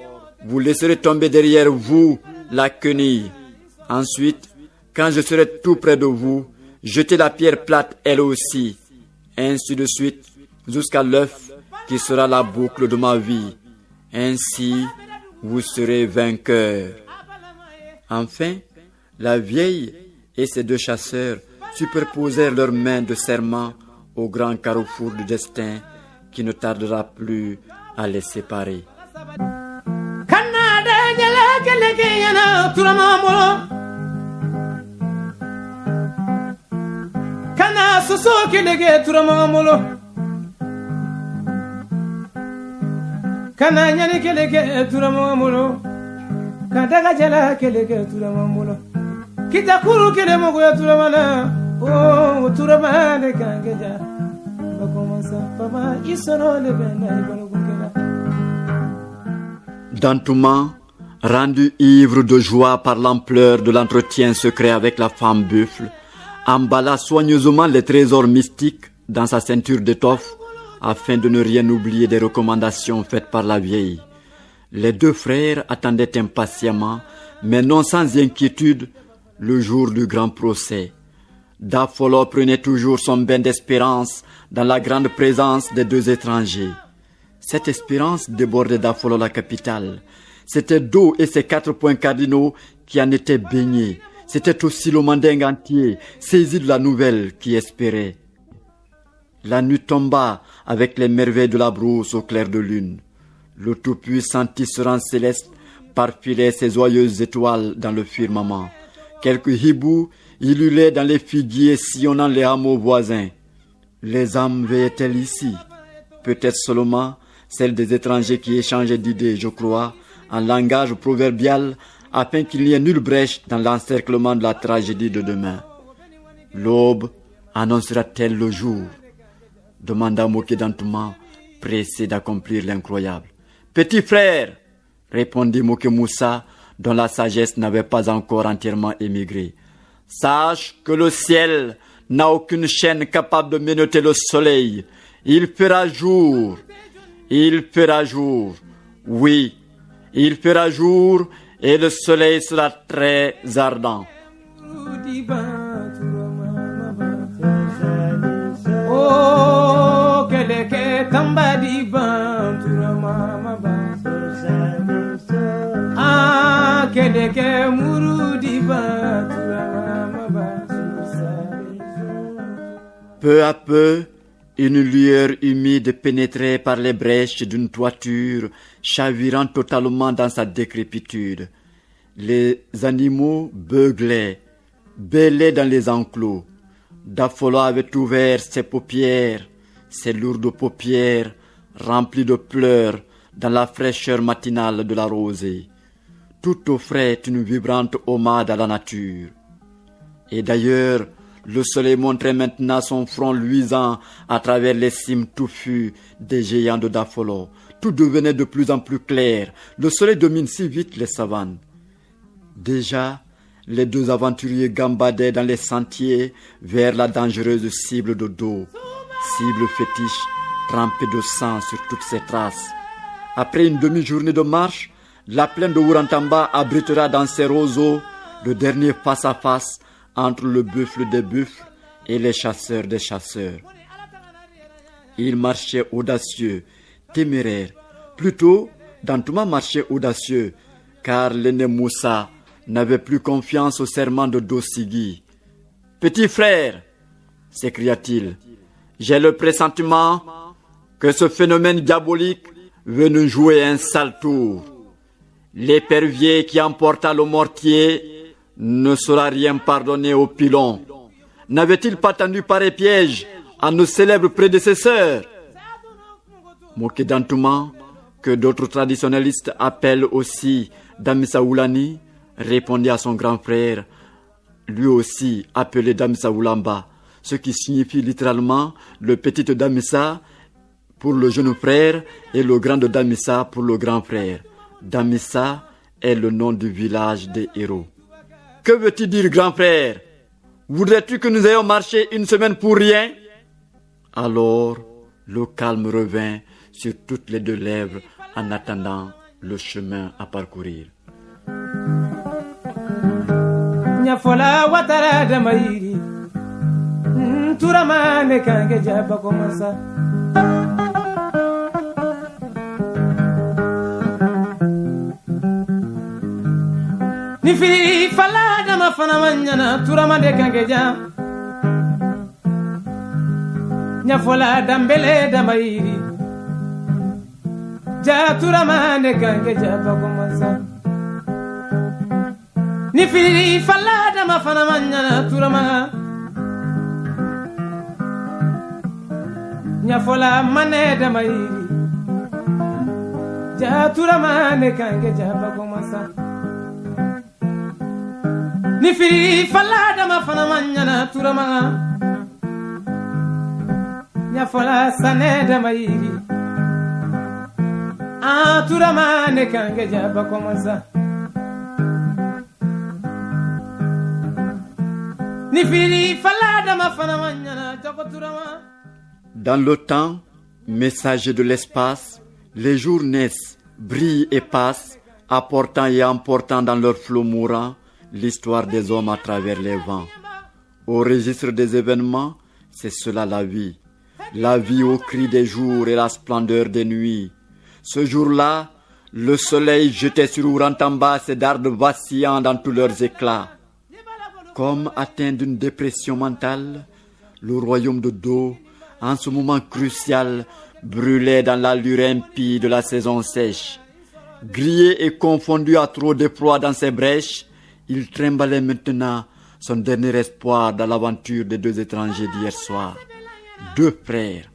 vous laisserez tomber derrière vous la quenouille. Ensuite, quand je serai tout près de vous, jetez la pierre plate elle aussi. Ainsi de suite, jusqu'à l'œuf qui sera la boucle de ma vie. Ainsi, vous serez vainqueur. Enfin, la vieille et ses 2 chasseurs superposèrent leurs mains de serment au grand carrefour du destin qui ne tardera plus à les séparer. Dantouma, rendu ivre de joie par l'ampleur de l'entretien secret avec la femme buffle, emballa soigneusement les trésors mystiques dans sa ceinture d'étoffe afin de ne rien oublier des recommandations faites par la vieille. Les 2 frères attendaient impatiemment, mais non sans inquiétude, le jour du grand procès. Dafolo prenait toujours son bain d'espérance dans la grande présence des 2 étrangers. Cette espérance débordait Dafolo la capitale. C'était Do et ses 4 points cardinaux qui en étaient baignés. C'était aussi le Manding entier, saisi de la nouvelle, qui espérait. La nuit tomba avec les merveilles de la brousse au clair de lune. Le tout-puissant tisserand céleste perfilait ses joyeuses étoiles dans le firmament. Quelques hiboux ululaient dans les figuiers sillonnant les hameaux voisins. Les âmes veillaient-elles ici? Peut-être seulement celles des étrangers qui échangeaient d'idées, je crois, en langage proverbial, afin qu'il n'y ait nulle brèche dans l'encerclement de la tragédie de demain. L'aube annoncera-t-elle le jour? Demanda Mokédantouma, pressé d'accomplir l'incroyable. Petit frère, répondit Mokemoussa, dont la sagesse n'avait pas encore entièrement émigré. Sache que le ciel n'a aucune chaîne capable de menotter le soleil. Il fera jour. Il fera jour. Oui, il fera jour et le soleil sera très ardent. Peu à peu, Une lueur humide pénétrait par les brèches d'une toiture, chavirant totalement dans sa décrépitude. Les animaux beuglaient, bêlaient dans les enclos. Dafolo avait ouvert ses paupières, ses lourdes paupières remplies de pleurs dans la fraîcheur matinale de la rosée. Tout offrait une vibrante hommage à la nature. Et d'ailleurs, le soleil montrait maintenant son front luisant à travers les cimes touffues des géants de Dafolo. Tout devenait de plus en plus clair. Le soleil domine si vite les savanes. Déjà, les deux aventuriers gambadaient dans les sentiers vers la dangereuse cible de dos, cible fétiche trempée de sang sur toutes ses traces. Après une demi-journée de marche, la plaine de Ourantamba abritera dans ses roseaux le dernier face-à-face entre le buffle des buffles et les chasseurs des chasseurs. Il marchait audacieux, téméraire. Plutôt, Dantouma marchait audacieux, car l'aîné Moussa n'avait plus confiance au serment de Dossigui. « Petit frère !» s'écria-t-il, « j'ai le pressentiment que ce phénomène diabolique veut nous jouer un sale tour. L'épervier qui emporta le mortier ne saura rien pardonner au pilon. N'avait-il pas tendu pareil piège à nos célèbres prédécesseurs ?» Moké Dantouma, que d'autres traditionnalistes appellent aussi Damissa Oulani, répondit à son grand frère, lui aussi appelé Damissa Oulamba, ce qui signifie littéralement le petit Damissa pour le jeune frère et le grand Damissa pour le grand frère. Damissa est le nom du village des héros. « Que veux-tu dire, grand frère? Voudrais-tu que nous ayons marché une semaine pour rien ?» Alors, le calme revint sur toutes les deux lèvres en attendant le chemin à parcourir.
Nyafola watara damairi turamane kange jaba komansa ni fili fala dama fana manyana turamane kange jaba Nyafola dambele damairi ja turamane kange jaba komansa ni fili fala dama fana manyana turama Nyafola mane dama iri ja turama ne kange jaba komasa ni fili fala dama fana manyana turama Nyafola sane dama iri turama ne kange jaba komasa
Dans le temps, messager de l'espace, les jours naissent, brillent et passent, apportant et emportant dans leur flot mourant l'histoire des hommes à travers les vents. Au registre des événements, c'est cela la vie au cri des jours et la splendeur des nuits. Ce jour-là, le soleil jetait sur Ourantamba ses dards vacillants dans tous leurs éclats. Comme atteint d'une dépression mentale, le royaume de Do, en ce moment crucial, brûlait dans l'allure impie de la saison sèche. Grillé et confondu à trop d'effroi dans ses brèches, il trimbalait maintenant son dernier espoir dans l'aventure des deux étrangers d'hier soir. Deux frères,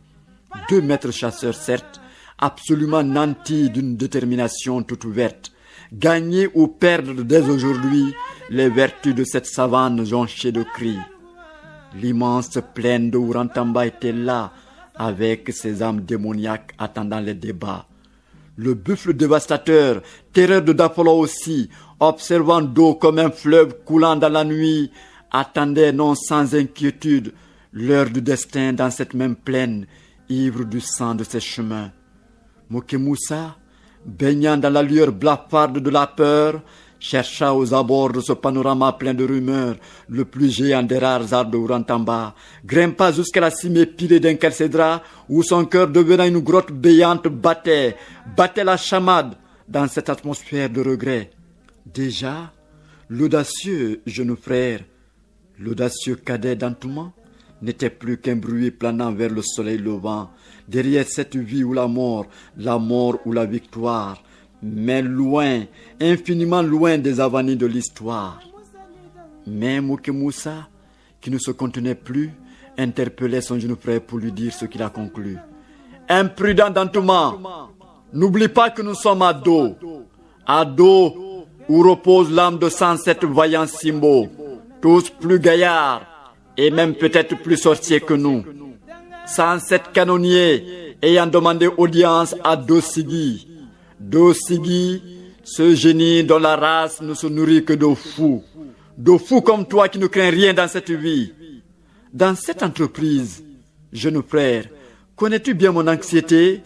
deux maîtres chasseurs certes, absolument nantis d'une détermination toute ouverte, gagner ou perdre dès aujourd'hui les vertus de cette savane jonchée de cris. L'immense plaine de Ourantamba était là, avec ses âmes démoniaques attendant les débats. Le buffle dévastateur, terreur de Dafolo aussi, observant d'eau comme un fleuve coulant dans la nuit, attendait non sans inquiétude l'heure du destin dans cette même plaine, ivre du sang de ses chemins. Moké Moussa, baignant dans la lueur blafarde de la peur, chercha aux abords de ce panorama plein de rumeurs le plus géant des rares arbres de Ourantamba, grimpa jusqu'à la cime épilée d'un calcédra où son cœur devenant une grotte béante battait la chamade dans cette atmosphère de regret. Déjà, l'audacieux jeune frère, l'audacieux cadet d'Antouma, n'était plus qu'un bruit planant vers le soleil levant, derrière cette vie ou la mort ou la victoire, mais loin, infiniment loin des avanies de l'histoire. Mais Moké Moussa, qui ne se contenait plus, interpellait son jeune frère pour lui dire ce qu'il a conclu. Imprudent Dantouma, n'oublie pas que nous sommes à dos où repose l'âme de 107 vaillants Simbo, tous plus gaillards et même peut-être plus sorciers que nous. 107 canonniers ayant demandé audience à Dosigi. Dosigi, ce génie dont la race ne se nourrit que de fous comme toi qui ne crains rien dans cette vie. Dans cette entreprise, jeune frère, connais-tu bien mon anxiété?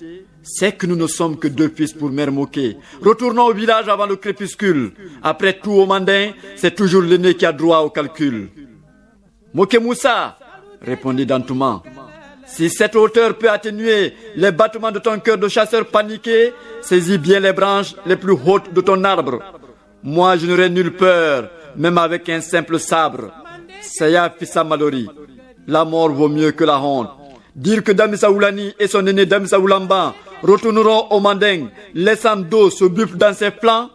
C'est que nous ne sommes que 2 fils pour Mère Moké. Retournons au village avant le crépuscule. Après tout, au Mandin, c'est toujours l'aîné qui a droit au calcul. Moké Moussa, répondit Dantouma, si cette hauteur peut atténuer les battements de ton cœur de chasseur paniqué, saisis bien les branches les plus hautes de ton arbre. Moi, je n'aurai nulle peur, même avec un simple sabre. Saya Fissa Malori, la mort vaut mieux que la honte. Dire que Damissa Oulani et son aîné Damissa Oulamban retourneront au Manding, laissant d'eau ce buffle dans ses flancs,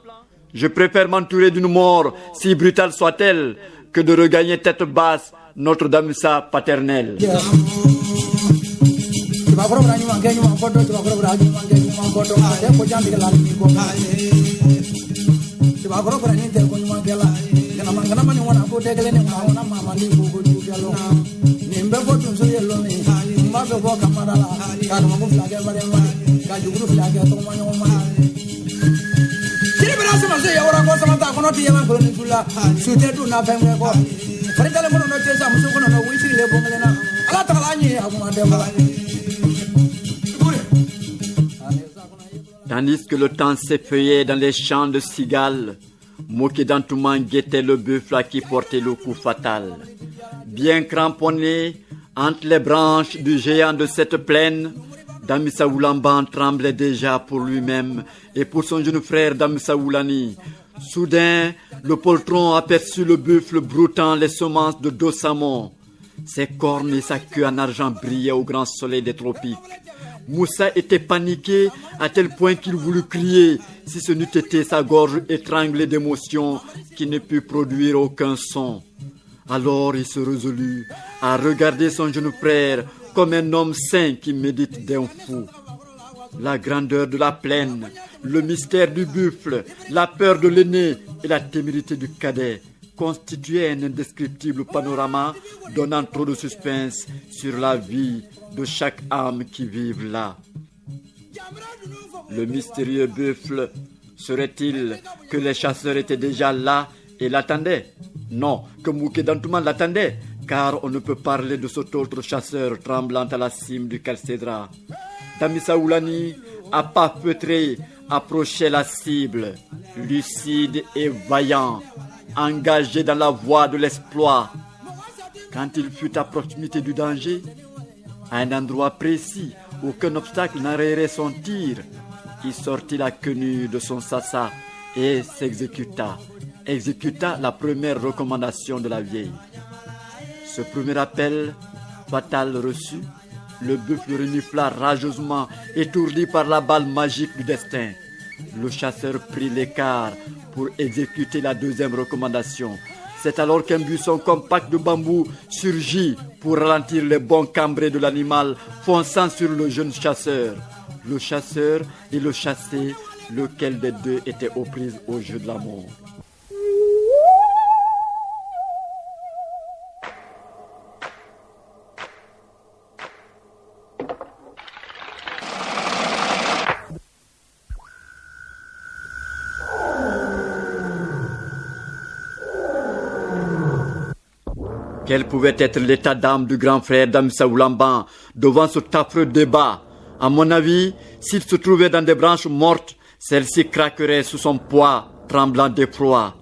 je préfère m'entourer d'une mort, si brutale soit-elle, que de regagner tête basse notre Damissa paternelle. Tandis que le temps s'effeuillait dans les champs de cigales, Moké Dantouma guettait le buffle qui portait le coup fatal. Bien cramponné entre les branches du géant de cette plaine, Damissa Oulamban tremblait déjà pour lui-même et pour son jeune frère Damissa Oulani. Soudain, le poltron aperçut le buffle broutant les semences de Dossamon. Ses cornes et sa queue en argent brillaient au grand soleil des tropiques. Moussa était paniqué à tel point qu'il voulut crier, si ce n'eût été sa gorge étranglée d'émotion qui ne put produire aucun son. Alors il se résolut à regarder son jeune frère comme un homme sain qui médite d'un fou. La grandeur de la plaine, le mystère du buffle, la peur de l'aîné et la témérité du cadet constituaient un indescriptible panorama donnant trop de suspense sur la vie de chaque âme qui vive là. Le mystérieux buffle, serait-il que les chasseurs étaient déjà là et l'attendaient? Non, que Moké Dantouma l'attendait, car on ne peut parler de cet autre chasseur tremblant à la cime du Calcédra. Damissa Oulani, à pas feutré, approchait la cible, lucide et vaillant, engagé dans la voie de l'exploit. Quand il fut à proximité du danger, à un endroit précis, aucun obstacle n'arrêtait son tir, il sortit la quenouille de son sassa et exécuta la première recommandation de la vieille. Ce premier appel fatal reçu, le buffle renifla rageusement, étourdi par la balle magique du destin. Le chasseur prit l'écart pour exécuter la deuxième recommandation. C'est alors qu'un buisson compact de bambou surgit pour ralentir les bonds cambrés de l'animal fonçant sur le jeune chasseur. Le chasseur et le chassé, lequel des deux était aux prises au jeu de la mort. Quel pouvait être l'état d'âme du grand frère Damissa Oulamban devant cet affreux débat? À mon avis, s'il se trouvait dans des branches mortes, celles-ci craqueraient sous son poids, tremblant d'effroi.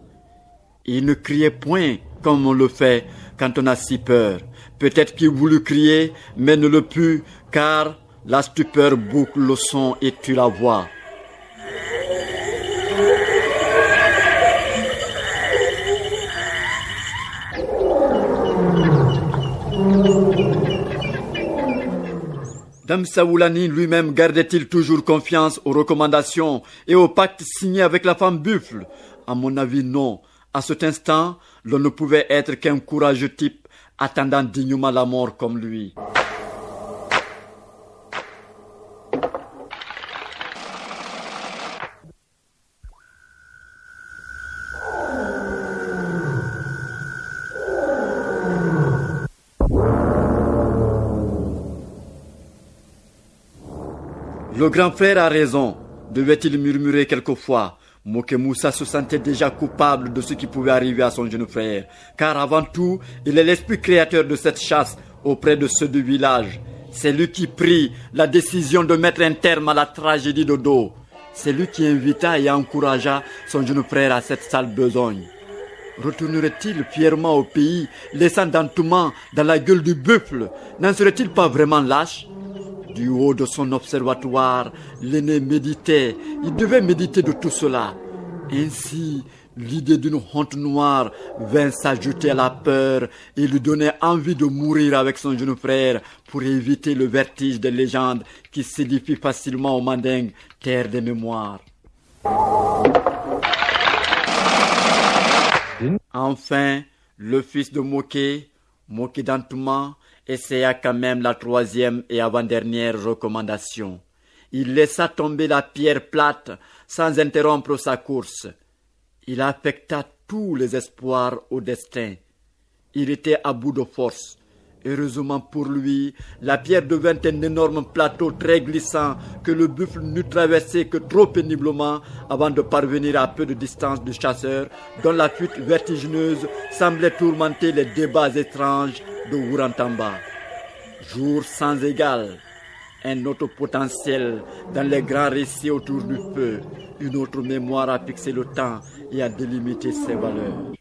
Il ne criait point comme on le fait quand on a si peur. Peut-être qu'il voulut crier, mais ne le put, car la stupeur boucle le son et tue la voix. Damsa Oulani lui-même gardait-il toujours confiance aux recommandations et au pacte signé avec la femme buffle? À mon avis, non. À cet instant, l'on ne pouvait être qu'un courageux type attendant dignement la mort comme lui. Le grand frère a raison, devait-il murmurer quelquefois. Moké Moussa se sentait déjà coupable de ce qui pouvait arriver à son jeune frère, car avant tout, il est l'esprit créateur de cette chasse auprès de ceux du village. C'est lui qui prit la décision de mettre un terme à la tragédie de Do. C'est lui qui invita et encouragea son jeune frère à cette sale besogne. Retournerait-il fièrement au pays, laissant Dantouma dans la gueule du buffle? N'en serait-il pas vraiment lâche? Du haut de son observatoire, l'aîné méditait. Il devait méditer de tout cela. Ainsi, l'idée d'une honte noire vint s'ajouter à la peur et lui donnait envie de mourir avec son jeune frère pour éviter le vertige des légendes qui s'édifient facilement au Manding, terre des mémoires. Enfin, le fils de Moké Dantouma, essaya quand même la troisième et avant-dernière recommandation. Il laissa tomber la pierre plate sans interrompre sa course. Il affecta tous les espoirs au destin. Il était à bout de force. Heureusement pour lui, la pierre devint un énorme plateau très glissant que le buffle n'eut traversé que trop péniblement avant de parvenir à peu de distance du chasseur, dont la fuite vertigineuse semblait tourmenter les débats étranges de Ourantamba. Jour sans égal, un autre potentiel dans les grands récits autour du feu, une autre mémoire à fixer le temps et à délimiter ses valeurs.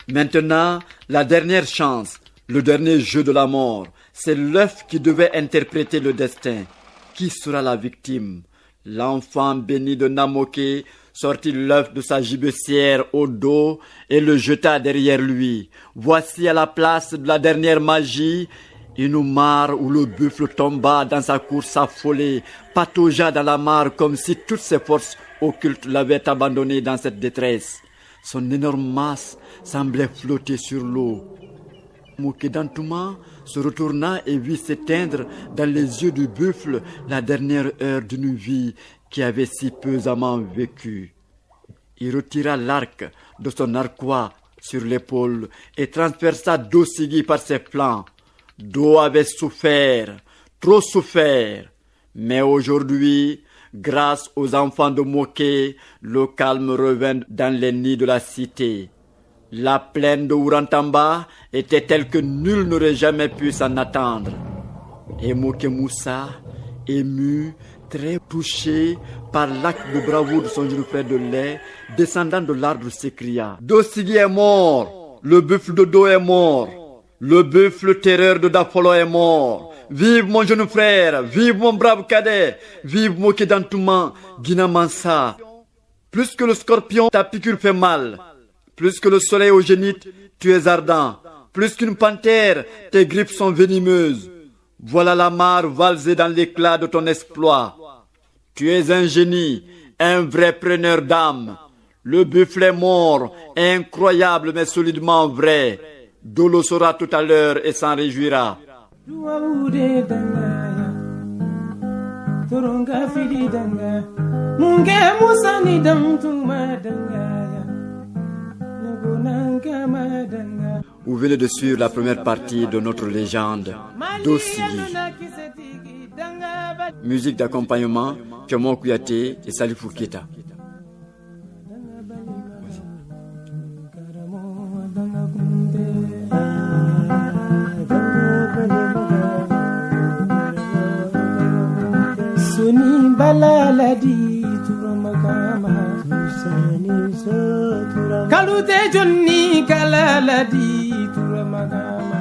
Maintenant, la dernière chance, le dernier jeu de la mort, c'est l'œuf qui devait interpréter le destin. Qui sera la victime? L'enfant béni de Namoké sortit l'œuf de sa gibecière au dos et le jeta derrière lui. Voici à la place de la dernière magie, une mare où le buffle tomba dans sa course affolée, pataugea dans la mare comme si toutes ses forces occultes l'avaient abandonné dans cette détresse. Son énorme masse semblait flotter sur l'eau. Moké Dantouma se retourna et vit s'éteindre dans les yeux du buffle la dernière heure d'une vie qui avait si pesamment vécu. Il retira l'arc de son narquois sur l'épaule et transperça Dosigui par ses flancs. Do avait souffert, trop souffert, mais aujourd'hui, grâce aux enfants de Moké, le calme revint dans les nids de la cité. La plaine de Ourantamba était telle que nul n'aurait jamais pu s'en attendre. Et Moké Moussa, ému, très touché par l'acte de bravoure de son jeune frère de lait, descendant de l'arbre, s'écria: Dosigui est mort, le buffle de Do est mort, le buffle terreur de Dafolo est mort. Vive mon jeune frère, vive mon brave cadet, vive Moké Dantouma, Guina Mansa. Plus que le scorpion, ta piqûre fait mal. Plus que le soleil au génite, tu es ardent. Plus qu'une panthère, tes griffes sont venimeuses. Voilà la mare valser dans l'éclat de ton exploit. Tu es un génie, un vrai preneur d'âme. Le buffle est mort, incroyable mais solidement vrai. Dolo saura tout à l'heure et s'en réjouira. Vous venez de suivre la première partie de notre légende, Dosigui. Musique d'accompagnement, Kemo Kouyaté et Salifou Keita.
Suni balaladi turamakama Kalute Johnny kalaladi turamakama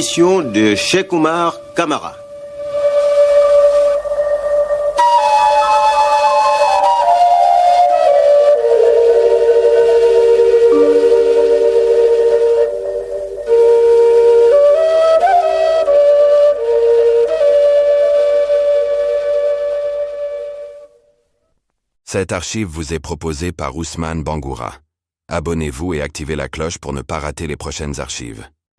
émission de Cheikh Oumar Camara.
Cette archive vous est proposée par Ousmane Bangoura. Abonnez-vous et activez la cloche pour ne pas rater les prochaines archives.